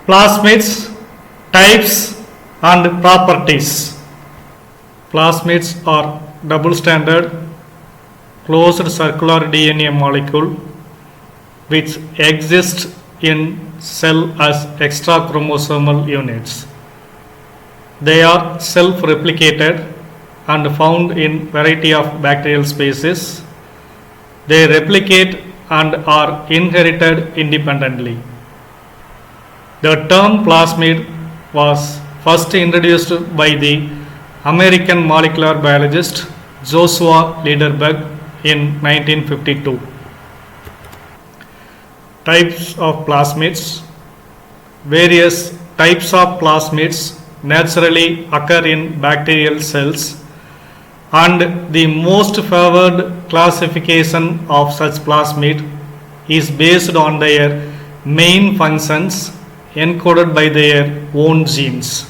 Plasmids, types and properties. Plasmids are double stranded closed circular DNA molecule which exist in cell as extra chromosomal units. They are self-replicated and found in variety of bacterial species. They replicate and are inherited independently. The term plasmid was first introduced by the American molecular biologist Joshua Lederberg in 1952. Types of plasmids. Various types of plasmids naturally occur in bacterial cells, and the most favored classification of such plasmid is based on their main functions encoded by their own genes.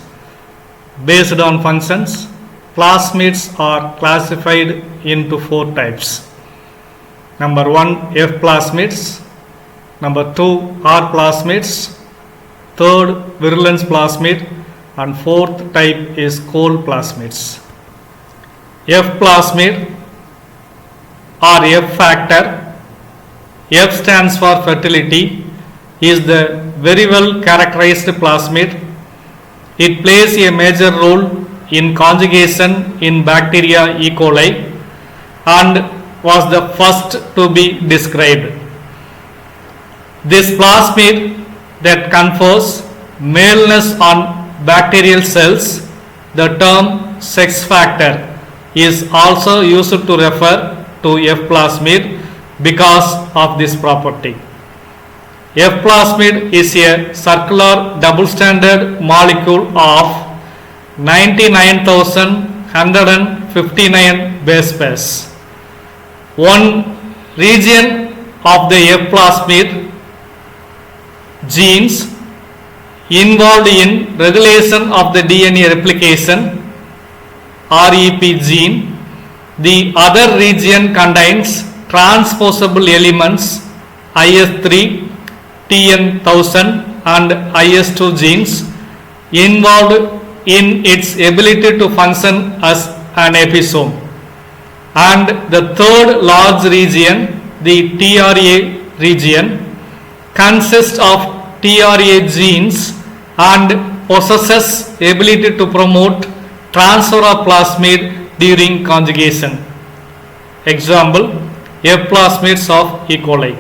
Based on functions, plasmids are classified into 4 types. Number 1, F plasmids. Number 2, R plasmids. Third, virulence plasmid. And fourth type is cold plasmids. F plasmid or F factor, F stands for fertility, is the very well characterized plasmid. It plays a major role in conjugation in bacteria E. coli and was the first to be described. This plasmid that confers maleness on bacterial cells, the term sex factor, is also used to refer to F plasmid because of this property. F plasmid is a circular double-stranded molecule of 99,159 base pairs. One region of the F plasmid genes involved in regulation of the DNA replication, REP gene. The other region contains transposable elements IS3, TN1000 and IS2 genes involved in its ability to function as an episome. And the third large region, the TRA region, consists of TRA genes and possesses ability to promote transfer of plasmid during conjugation. Example, F plasmids of E. coli.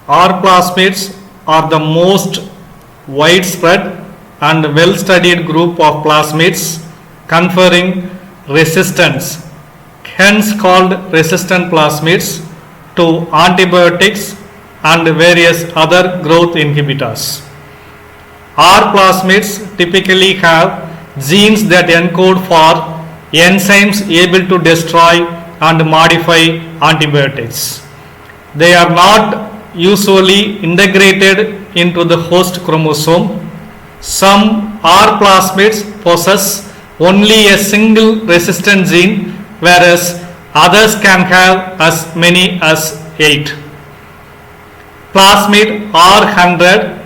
R plasmids are the most widespread and well-studied group of plasmids conferring resistance, hence called resistant plasmids, to antibiotics and various other growth inhibitors. R plasmids typically have genes that encode for enzymes able to destroy and modify antibiotics. They are not usually integrated into the host chromosome. Some R plasmids possess only a single resistant gene, whereas others can have as many as 8. Plasmid R100,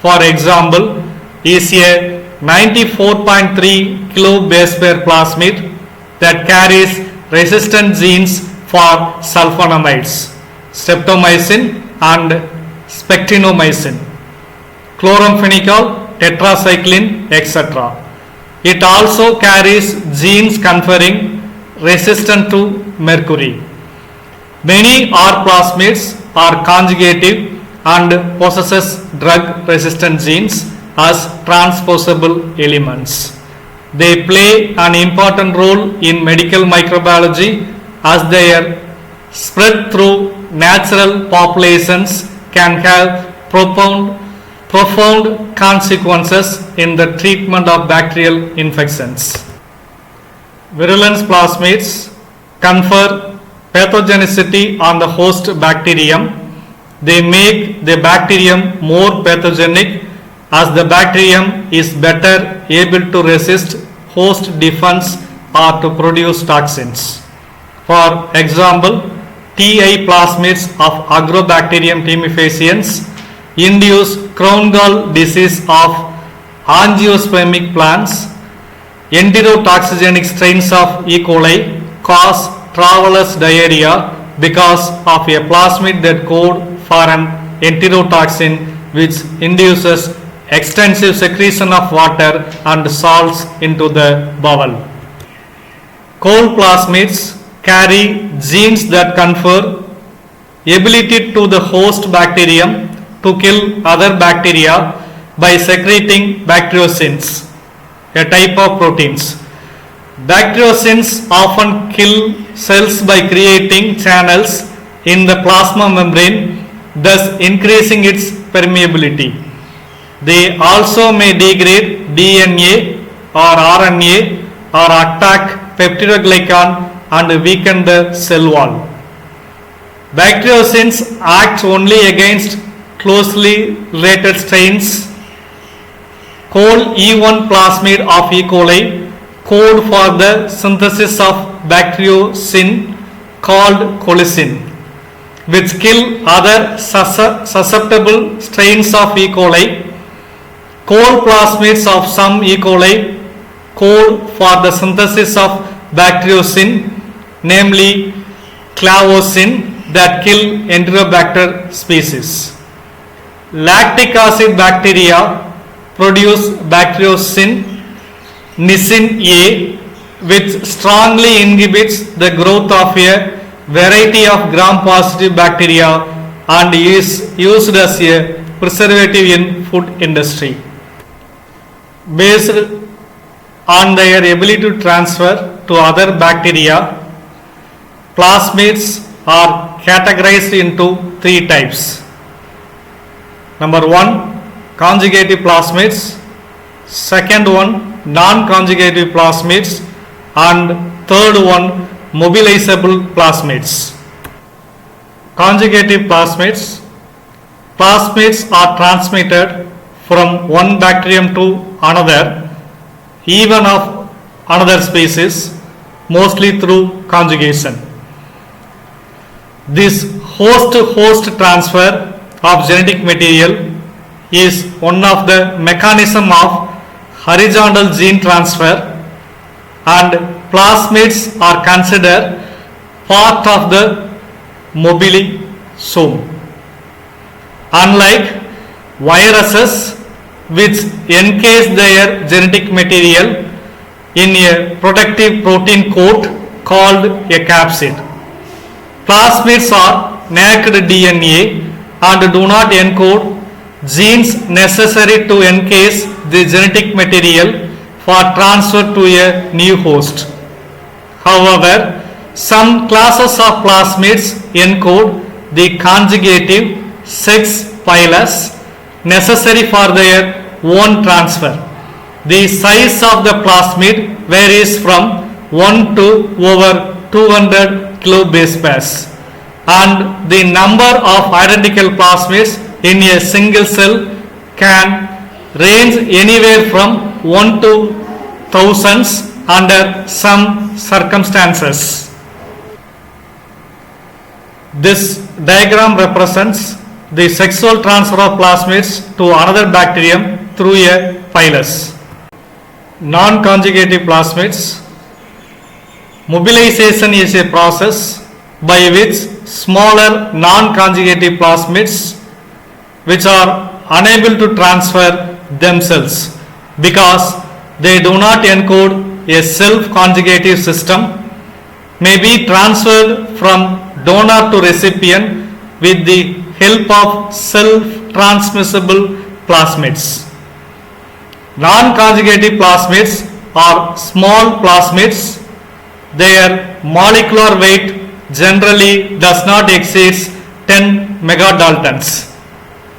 for example, is a 94.3 kilo base pair plasmid that carries resistant genes for sulfonamides, streptomycin and spectinomycin, chloramphenicol, tetracycline, etc. It also carries genes conferring resistance to mercury. Many R plasmids are conjugative and possesses drug resistant genes as transposable elements. They play an important role in medical microbiology as their spread through natural populations can have profound consequences in the treatment of bacterial infections. Virulence plasmids confer pathogenicity on the host bacterium. They make the bacterium more pathogenic as the bacterium is better able to resist host defense or to produce toxins. For example, TI plasmids of Agrobacterium tumefaciens induce crown gall disease of angiospermic plants. Enterotoxigenic strains of E. coli cause traveler's diarrhea because of a plasmid that code for an enterotoxin which induces extensive secretion of water and salts into the bowel. Cold plasmids carry genes that confer ability to the host bacterium to kill other bacteria by secreting bacteriocins, a type of proteins. Bacteriocins often kill cells by creating channels in the plasma membrane, thus increasing its permeability. They also may degrade DNA or RNA or attack peptidoglycan and weaken the cell wall. Bacteriocins act only against closely related strains. Cole E1 plasmid of E. coli code for the synthesis of bacteriocin called colicin, which kill other susceptible strains of E. coli. Cole plasmids of some E. coli code for the synthesis of bacteriocin, namely clavocin, that kill Enterobacter species. Lactic acid bacteria produce bacteriocin nisin A, which strongly inhibits the growth of a variety of gram-positive bacteria and is used as a preservative in food industry. Based on their ability to transfer to other bacteria, plasmids are categorized into three types. Number 1, conjugative plasmids. Second one, non-conjugative plasmids. And third one, mobilizable plasmids. Conjugative plasmids. Plasmids are transmitted from one bacterium to another, even of another species, mostly through conjugation. This host-to-host transfer of genetic material is one of the mechanism of horizontal gene transfer, and plasmids are considered part of the mobilisome. Unlike viruses, which encase their genetic material in a protective protein coat called a capsid, plasmids are naked DNA and do not encode genes necessary to encase the genetic material for transfer to a new host. However, some classes of plasmids encode the conjugative sex pilus necessary for their own transfer. The size of the plasmid varies from 1 to over 200 kilobase pairs, and the number of identical plasmids in a single cell can range anywhere from 1 to thousands under some circumstances. This diagram represents the sexual transfer of plasmids to another bacterium through a pilus. Non-conjugative plasmids. Mobilization is a process by which smaller non-conjugative plasmids, which are unable to transfer themselves because they do not encode a self-conjugative system, may be transferred from donor to recipient with the help of self-transmissible plasmids. Non-conjugative plasmids are small plasmids. Their molecular weight generally does not exceed 10 megadaltons.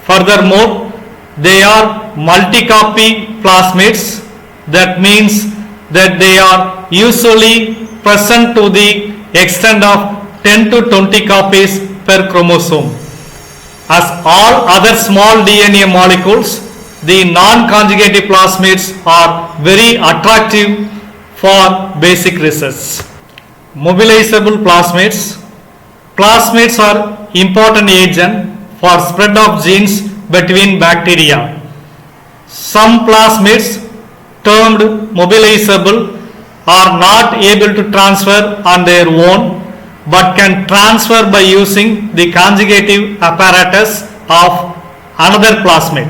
Furthermore, they are multi-copy plasmids. That means that they are usually present to the extent of 10 to 20 copies per chromosome. As all other small DNA molecules, the non-conjugative plasmids are very attractive for basic research. Mobilizable plasmids. Plasmids are important agent for spread of genes between bacteria. Some plasmids termed mobilizable are not able to transfer on their own but can transfer by using the conjugative apparatus of another plasmid.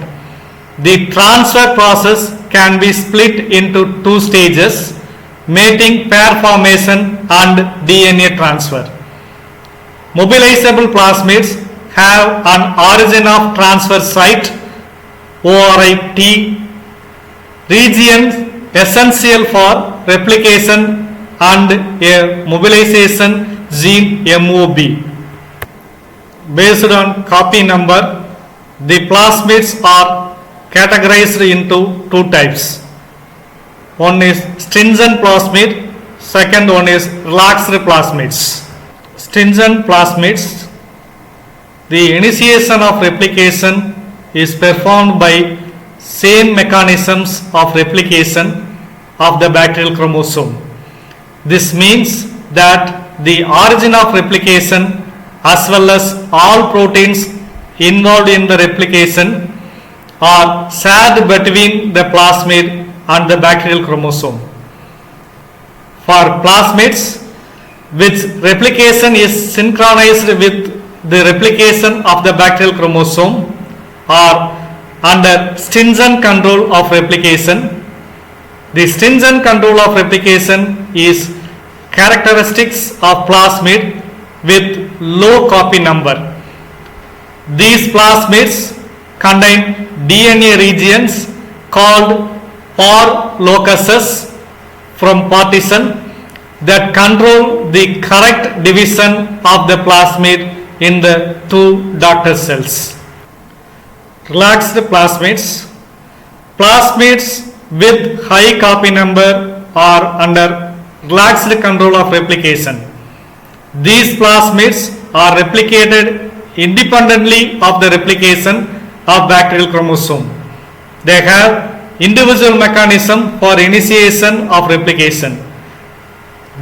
The transfer process can be split into two stages: mating, pair formation and DNA transfer. Mobilizable plasmids have an origin of transfer site ORIT region essential for replication and a mobilization gene MOB. Based on copy number, the plasmids are categorized into two types. One is stringent plasmid, second one is relaxed plasmids. Stringent plasmids, the initiation of replication is performed by same mechanisms of replication of the bacterial chromosome. This means that the origin of replication as well as all proteins involved in the replication are shared between the plasmid and the bacterial chromosome. For plasmids which replication is synchronized with the replication of the bacterial chromosome are under stringent control of replication. The stringent control of replication is characteristics of plasmid with low copy number. These plasmids contain DNA regions called PAR locuses from partition that control the correct division of the plasmid in the two daughter cells. Relaxed plasmids. Plasmids with high copy number are under relaxed control of replication. These plasmids are replicated independently of the replication of bacterial chromosome. They have individual mechanism for initiation of replication.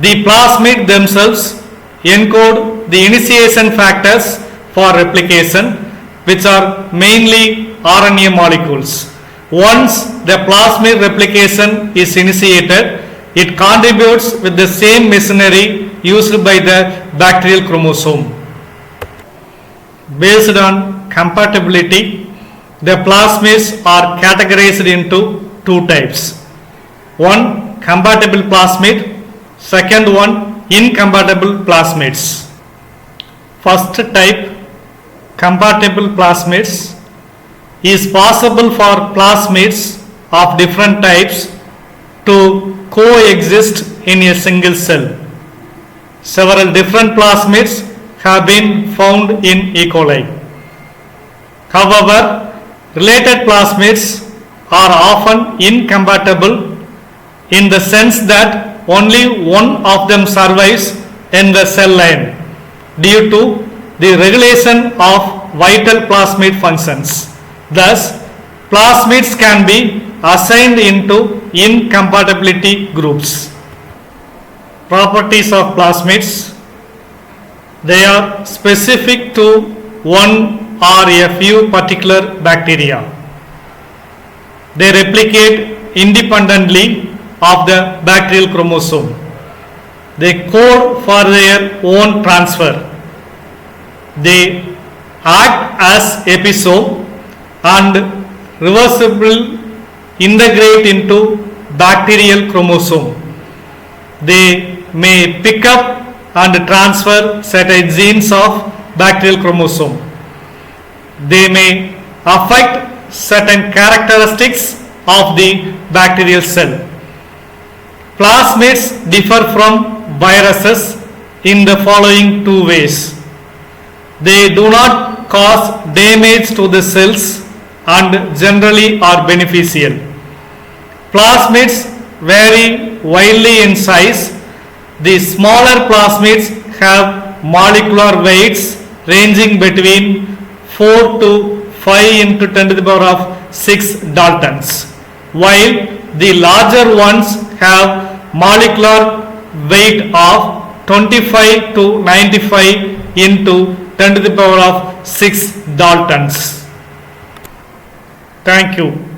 The plasmid themselves encode the initiation factors for replication, which are mainly RNA molecules. Once the plasmid replication is initiated, it contributes with the same machinery used by the bacterial chromosome. Based on compatibility, the plasmids are categorized into two types. One, compatible plasmid. Second one, incompatible plasmids. First type, compatible plasmids, is possible for plasmids of different types to coexist in a single cell. Several different plasmids have been found in E. coli. However, related plasmids are often incompatible in the sense that only one of them survives in the cell line due to the regulation of vital plasmid functions. Thus, plasmids can be assigned into incompatibility groups. Properties of plasmids. They are specific to one or a few particular bacteria. They replicate independently of the bacterial chromosome. They code for their own transfer. They act as episome and reversible integrate into bacterial chromosome. They may pick up and transfer certain genes of bacterial chromosome. They may affect certain characteristics of the bacterial cell. Plasmids differ from viruses in the following two ways. They do not cause damage to the cells and generally are beneficial. Plasmids vary widely in size. The smaller plasmids have molecular weights ranging between 4 to 5 into 10 to the power of 6 Daltons, while the larger ones have molecular weight of 25 to 95 into 10 to the power of 6 Daltons. Thank you.